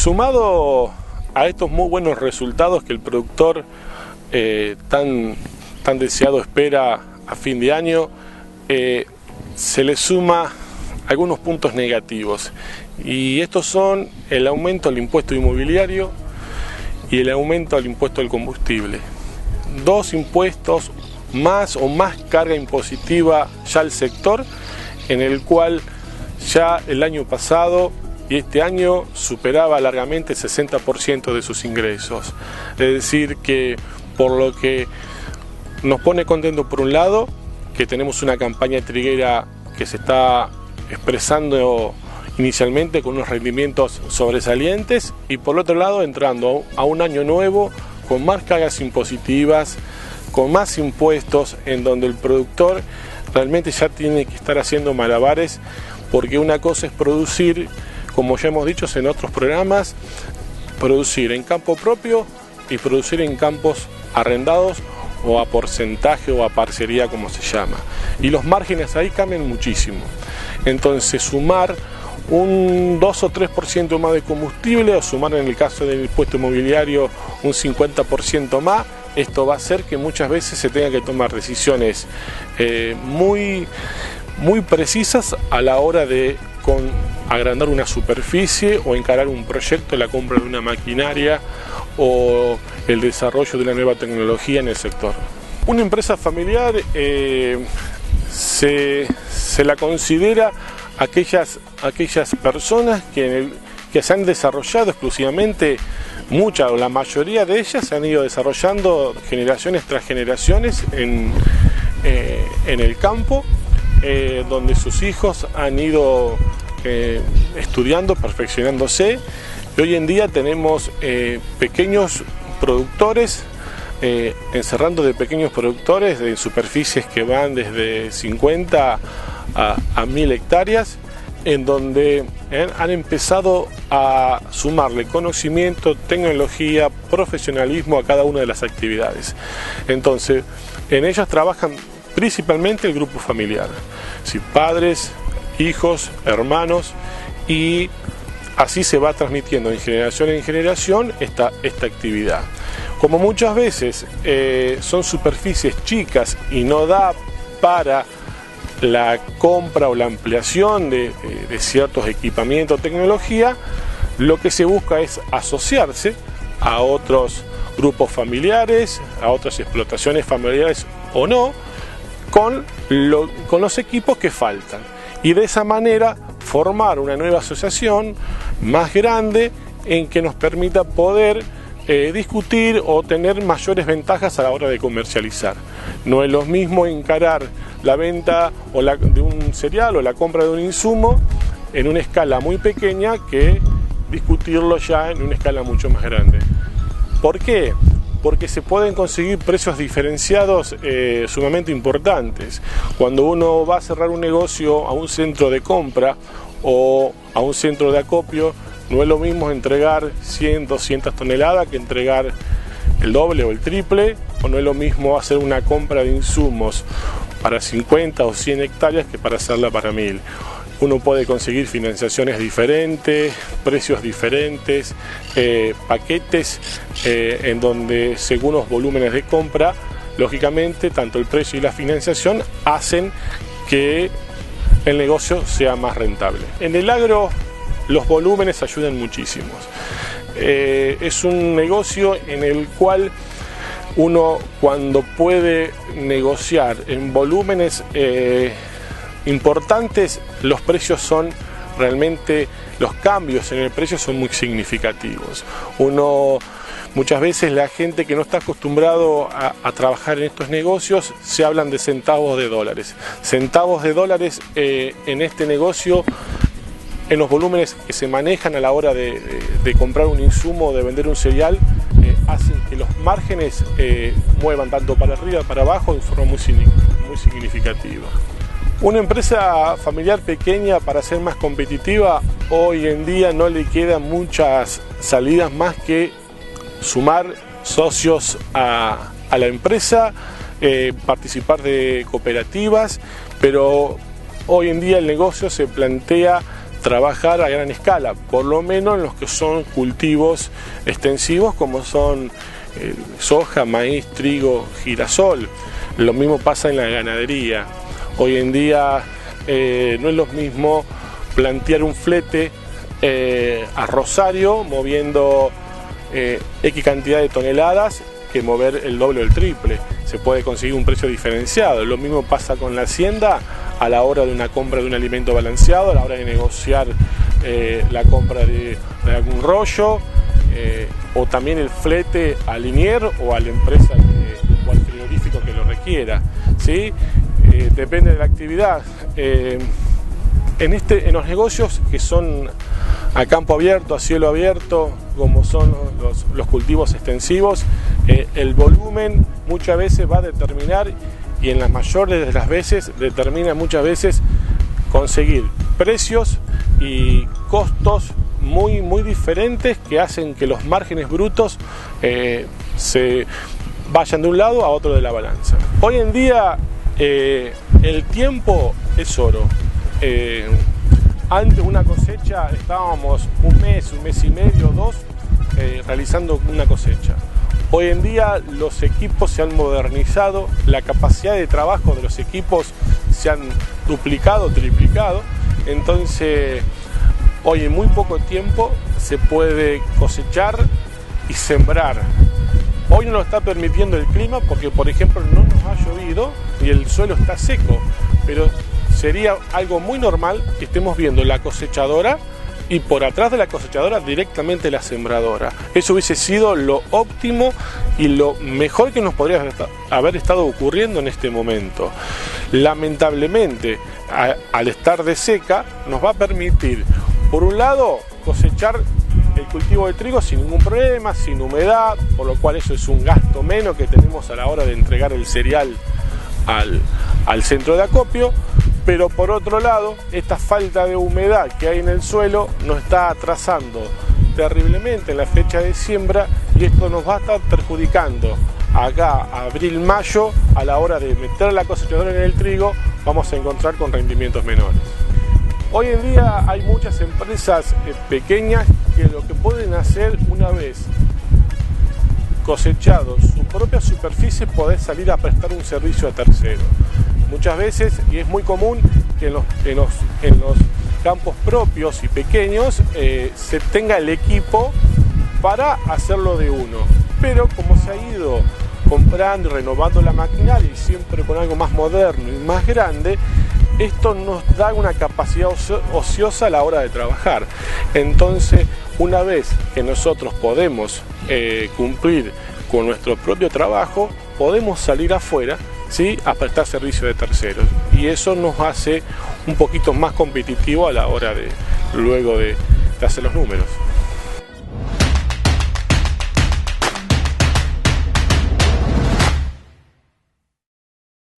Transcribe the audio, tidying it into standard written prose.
Sumado a estos muy buenos resultados que el productor tan deseado espera a fin de año, se le suma algunos puntos negativos, y estos son el aumento al impuesto inmobiliario y el aumento al impuesto al combustible. Dos impuestos más carga impositiva ya al sector, en el cual ya el año pasado y este año superaba largamente el 60% de sus ingresos. Es decir que, por lo que nos pone contento por un lado, que tenemos una campaña triguera que se está expresando inicialmente con unos rendimientos sobresalientes, y por otro lado entrando a un año nuevo con más cargas impositivas, con más impuestos, en donde el productor realmente ya tiene que estar haciendo malabares, porque una cosa es producir, como ya hemos dicho en otros programas, producir en campo propio y producir en campos arrendados o a porcentaje o a parcería, como se llama, y los márgenes ahí cambian muchísimo. Entonces sumar un 2 o 3% más de combustible, o sumar en el caso del impuesto inmobiliario un 50% más, esto va a hacer que muchas veces se tenga que tomar decisiones muy precisas a la hora de agrandar una superficie o encarar un proyecto, la compra de una maquinaria o el desarrollo de una nueva tecnología en el sector. Una empresa familiar se la considera aquellas personas que se han desarrollado exclusivamente, muchas o la mayoría de ellas se han ido desarrollando generaciones tras generaciones en el campo, donde sus hijos han ido estudiando, perfeccionándose, y hoy en día tenemos pequeños productores, encerrando de pequeños productores de superficies que van desde 50 a 1000 hectáreas, en donde han empezado a sumarle conocimiento, tecnología, profesionalismo a cada una de las actividades. Entonces, en ellas trabajan principalmente el grupo familiar, ¿sí? Padres, hijos, hermanos, y así se va transmitiendo en generación esta actividad. Como muchas veces son superficies chicas y no da para la compra o la ampliación de ciertos equipamientos o tecnología, lo que se busca es asociarse a otros grupos familiares, a otras explotaciones familiares o no, con los equipos que faltan, y de esa manera formar una nueva asociación más grande en que nos permita poder discutir o tener mayores ventajas a la hora de comercializar. No es lo mismo encarar la venta de un cereal o la compra de un insumo en una escala muy pequeña que discutirlo ya en una escala mucho más grande. ¿Por qué? Porque se pueden conseguir precios diferenciados sumamente importantes. Cuando uno va a cerrar un negocio a un centro de compra o a un centro de acopio, no es lo mismo entregar 100, 200 toneladas que entregar el doble o el triple, o no es lo mismo hacer una compra de insumos para 50 o 100 hectáreas que para hacerla para 1000. Uno puede conseguir financiaciones diferentes, precios diferentes, paquetes en donde, según los volúmenes de compra, lógicamente tanto el precio y la financiación hacen que el negocio sea más rentable. En el agro los volúmenes ayudan muchísimo. Es un negocio en el cual uno, cuando puede negociar en volúmenes importantes, los precios son realmente, los cambios en el precio son muy significativos. Muchas veces la gente que no está acostumbrado a trabajar en estos negocios, se hablan de centavos de dólares. Centavos de dólares en este negocio, en los volúmenes que se manejan a la hora de comprar un insumo o de vender un cereal, hacen que los márgenes muevan tanto para arriba como para abajo de forma muy significativa. Una empresa familiar pequeña, para ser más competitiva, hoy en día no le quedan muchas salidas más que sumar socios a la empresa, participar de cooperativas, pero hoy en día el negocio se plantea trabajar a gran escala, por lo menos en los que son cultivos extensivos como son soja, maíz, trigo, girasol. Lo mismo pasa en la ganadería. Hoy en día no es lo mismo plantear un flete a Rosario moviendo X cantidad de toneladas que mover el doble o el triple. Se puede conseguir un precio diferenciado. Lo mismo pasa con la hacienda a la hora de una compra de un alimento balanceado, a la hora de negociar la compra de algún rollo, o también el flete al linier o a la empresa o al frigorífico que lo requiera, ¿sí? Depende de la actividad. En los negocios que son a campo abierto, a cielo abierto, como son los cultivos extensivos, el volumen muchas veces va a determinar, y en las mayores de las veces determina muchas veces conseguir precios y costos muy diferentes que hacen que los márgenes brutos se vayan de un lado a otro de la balanza. Hoy en día el tiempo es oro. Antes de una cosecha estábamos un mes y medio, 2, realizando una cosecha. Hoy en día los equipos se han modernizado, la capacidad de trabajo de los equipos se han duplicado, triplicado, entonces hoy en muy poco tiempo se puede cosechar y sembrar. Hoy no lo está permitiendo el clima porque, por ejemplo, no nos ha llovido y el suelo está seco, pero sería algo muy normal que estemos viendo la cosechadora y por atrás de la cosechadora directamente la sembradora. Eso hubiese sido lo óptimo y lo mejor que nos podría haber estado ocurriendo en este momento. Lamentablemente, al estar de seca, nos va a permitir, por un lado, cosechar el cultivo de trigo sin ningún problema, sin humedad, por lo cual eso es un gasto menos que tenemos a la hora de entregar el cereal al centro de acopio. Pero por otro lado, esta falta de humedad que hay en el suelo nos está atrasando terriblemente en la fecha de siembra, y esto nos va a estar perjudicando acá abril, mayo, a la hora de meter la cosechadora en el trigo, vamos a encontrar con rendimientos menores. Hoy en día hay muchas empresas pequeñas que lo que pueden hacer, una vez cosechado su propia superficie, poder salir a prestar un servicio a terceros. Muchas veces, y es muy común, que en los campos propios y pequeños se tenga el equipo para hacerlo de uno. Pero como se ha ido comprando y renovando la maquinaria y siempre con algo más moderno y más grande, esto nos da una capacidad ociosa a la hora de trabajar. Entonces, una vez que nosotros podemos cumplir con nuestro propio trabajo, podemos salir afuera, ¿sí?, a prestar servicio de terceros, y eso nos hace un poquito más competitivo a la hora de luego de hacer los números.